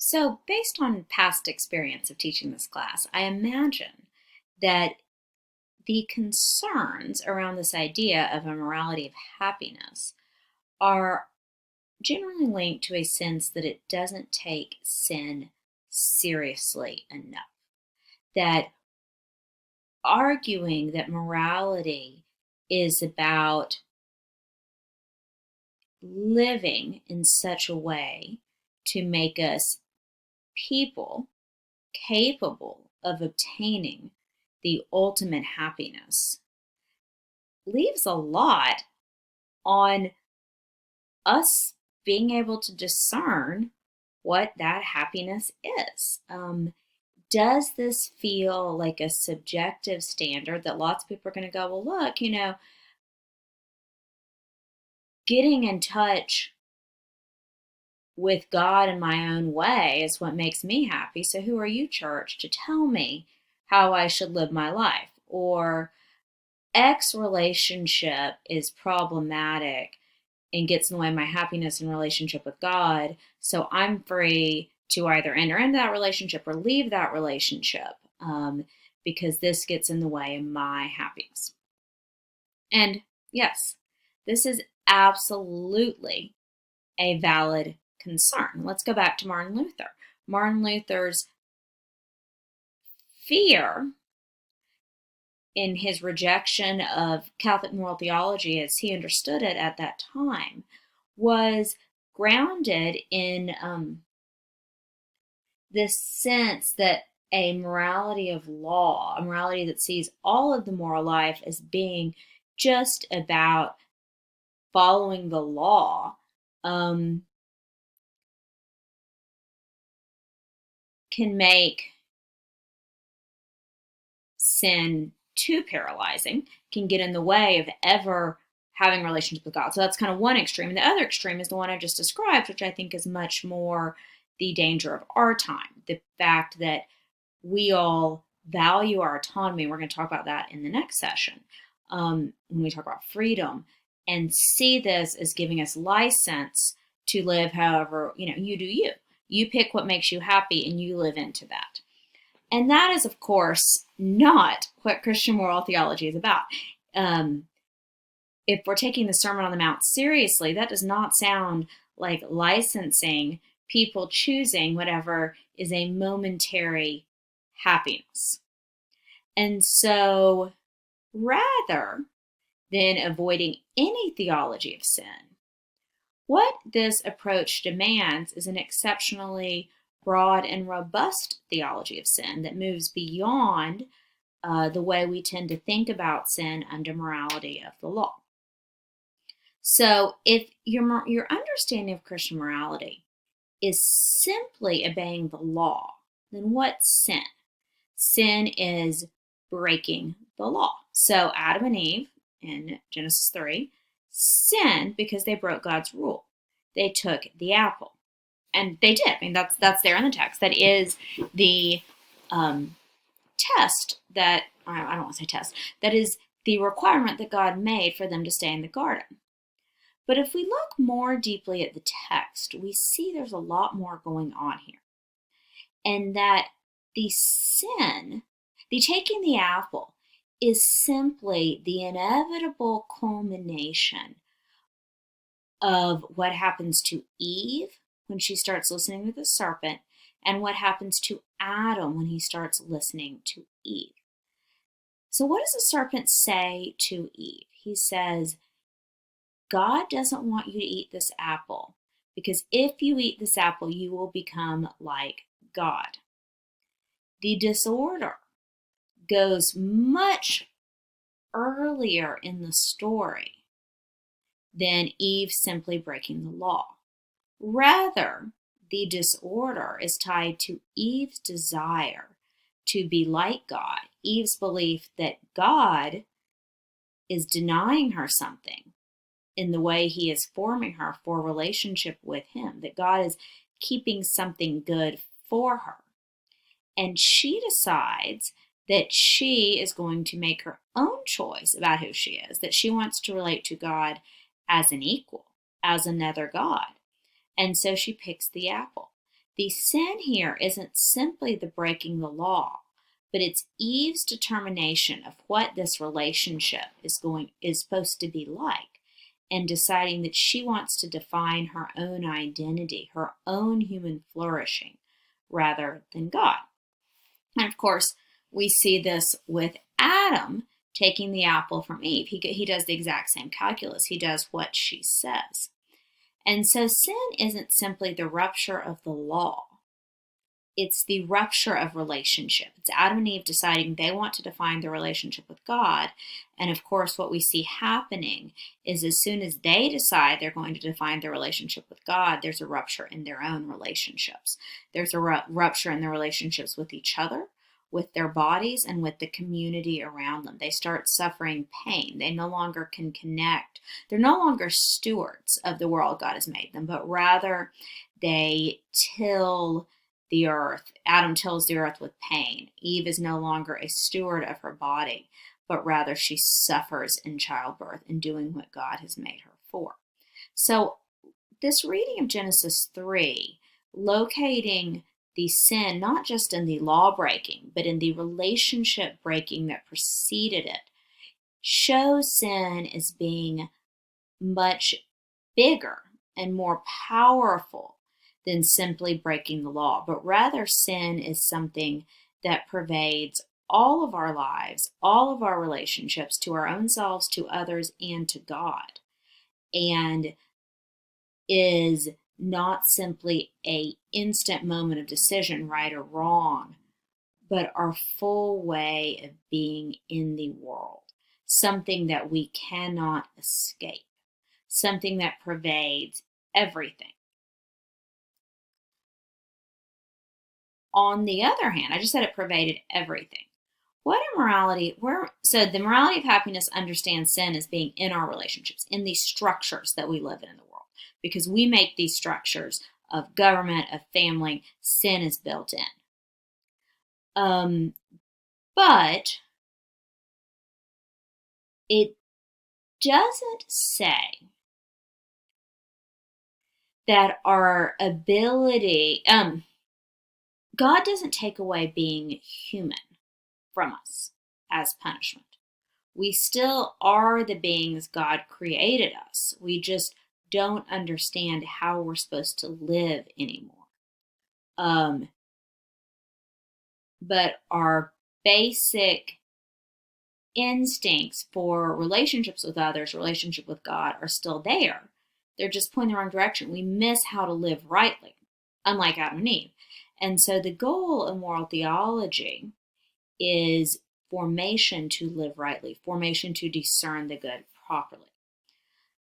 So, based on past experience of teaching this class, I imagine that the concerns around this idea of a morality of happiness are generally linked to a sense that it doesn't take sin seriously enough. That arguing that morality is about living in such a way to make us people capable of obtaining the ultimate happiness leaves a lot on us being able to discern what that happiness is. Does this feel like a subjective standard that lots of people are going to go, well, look, getting in touch with God in my own way is what makes me happy. So who are you, church, to tell me how I should live my life? Or X relationship is problematic and gets in the way of my happiness and relationship with God. So I'm free to either enter into that relationship or leave that relationship because this gets in the way of my happiness. And yes, this is absolutely a valid concern. Let's go back to Martin Luther. Martin Luther's fear in his rejection of Catholic moral theology as he understood it at that time was grounded in this sense that a morality of law, a morality that sees all of the moral life as being just about following the law, can make sin too paralyzing, can get in the way of ever having a relationship with God. So that's kind of one extreme. And the other extreme is the one I just described, which I think is much more the danger of our time. The fact that we all value our autonomy. We're going to talk about that in the next session when we talk about freedom, and see this as giving us license to live however, you do you. You pick what makes you happy and you live into that. And that is, of course, not what Christian moral theology is about. If we're taking the Sermon on the Mount seriously, that does not sound like licensing people choosing whatever is a momentary happiness. And so, rather than avoiding any theology of sin, what this approach demands is an exceptionally broad and robust theology of sin that moves beyond the way we tend to think about sin under morality of the law. So if your understanding of Christian morality is simply obeying the law, then what's sin? Sin is breaking the law. So Adam and Eve in Genesis 3 sinned because they broke God's rule. They took the apple. And they did. I mean, that's there in the text. That is the test that, I don't want to say test, that is the requirement that God made for them to stay in the garden. But if we look more deeply at the text, we see there's a lot more going on here. And that the sin, the taking the apple, is simply the inevitable culmination of what happens to Eve when she starts listening to the serpent and what happens to Adam when he starts listening to Eve. So what does the serpent say to Eve? He says, God doesn't want you to eat this apple because if you eat this apple, you will become like God. The disorder goes much earlier in the story than Eve simply breaking the law. Rather, the disorder is tied to Eve's desire to be like God, Eve's belief that God is denying her something in the way he is forming her for a relationship with him, that God is keeping something good for her. And she decides that she is going to make her own choice about who she is, that she wants to relate to God as an equal, as another God. And so she picks the apple. The sin here isn't simply the breaking the law, but it's Eve's determination of what this relationship is supposed to be like, and deciding that she wants to define her own identity, her own human flourishing, rather than God. And of course, we see this with Adam taking the apple from Eve. He does the exact same calculus. He does what she says. And so sin isn't simply the rupture of the law. It's the rupture of relationship. It's Adam and Eve deciding they want to define their relationship with God. And of course, what we see happening is as soon as they decide they're going to define their relationship with God, there's a rupture in their own relationships. There's a rupture in their relationships with each other, with their bodies, and with the community around them. They start suffering pain. They no longer can connect. They're no longer stewards of the world God has made them, but rather they till the earth. Adam tills the earth with pain. Eve is no longer a steward of her body, but rather she suffers in childbirth in doing what God has made her for. So this reading of Genesis 3, locating the sin not just in the law breaking, but in the relationship breaking that preceded it, shows sin as being much bigger and more powerful than simply breaking the law, but rather sin is something that pervades all of our lives, all of our relationships, to our own selves, to others, and to God, and is not simply a instant moment of decision, right or wrong, but our full way of being in the world, something that we cannot escape, something that pervades everything. On the other hand, I just said it pervaded everything. So the morality of happiness understands sin as being in our relationships, in these structures that we live in the world. Because we make these structures of government, of family, sin is built in. But it doesn't say that our ability, God doesn't take away being human from us as punishment. We still are the beings God created us. We just don't understand how we're supposed to live anymore. But our basic instincts for relationships with others, relationship with God, are still there. They're just pointing the wrong direction. We miss how to live rightly, unlike Adam and Eve. And so the goal of moral theology is formation to live rightly, formation to discern the good properly.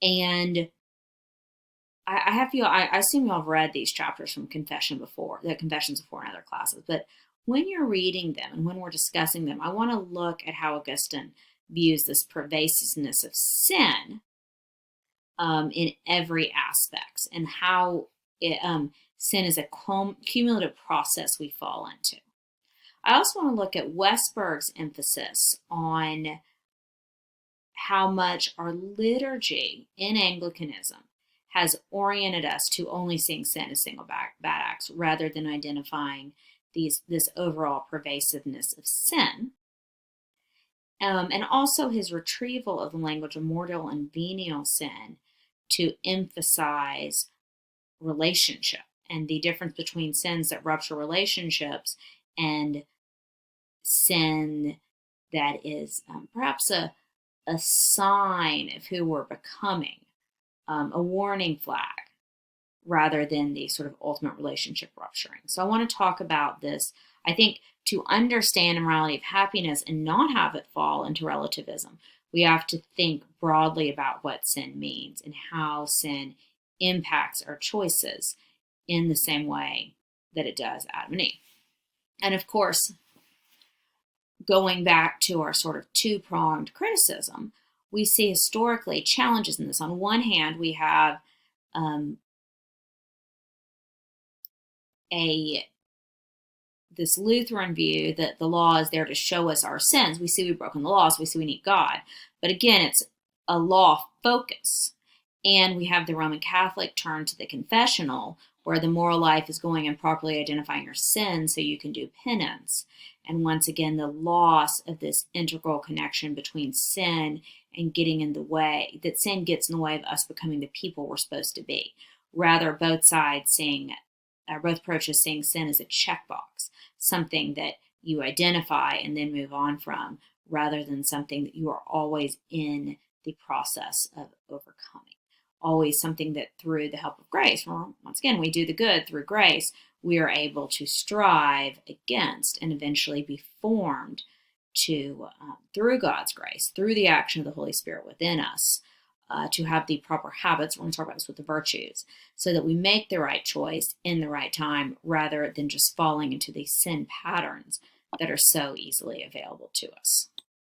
And I assume y'all have read these chapters from Confessions before in other classes, but when you're reading them and when we're discussing them, I want to look at how Augustine views this pervasiveness of sin in every aspect, and how sin is a cumulative process we fall into. I also want to look at Westberg's emphasis on how much our liturgy in Anglicanism has oriented us to only seeing sin as single bad acts, rather than identifying this overall pervasiveness of sin. And also his retrieval of the language of mortal and venial sin to emphasize relationship and the difference between sins that rupture relationships and sin that is perhaps a sign of who we're becoming, a warning flag, rather than the sort of ultimate relationship rupturing. So I want to talk about this. I think to understand the morality of happiness and not have it fall into relativism, we have to think broadly about what sin means and how sin impacts our choices in the same way that it does Adam and Eve. And of course, going back to our sort of two-pronged criticism, we see historically challenges in this. On one hand, we have this Lutheran view that the law is there to show us our sins. We see we've broken the law, so we see we need God. But again, it's a law focus. And we have the Roman Catholic turn to the confessional, where the moral life is going and properly identifying your sin so you can do penance. And once again, the loss of this integral connection between sin and getting in the way, that sin gets in the way of us becoming the people we're supposed to be. Rather, both approaches seeing sin as a checkbox, something that you identify and then move on from, rather than something that you are always in the process of overcoming. Always something that through the help of grace, well, once again, we do the good through grace, we are able to strive against and eventually be formed to, through God's grace, through the action of the Holy Spirit within us, to have the proper habits. We're going to talk about this with the virtues, so that we make the right choice in the right time rather than just falling into these sin patterns that are so easily available to us.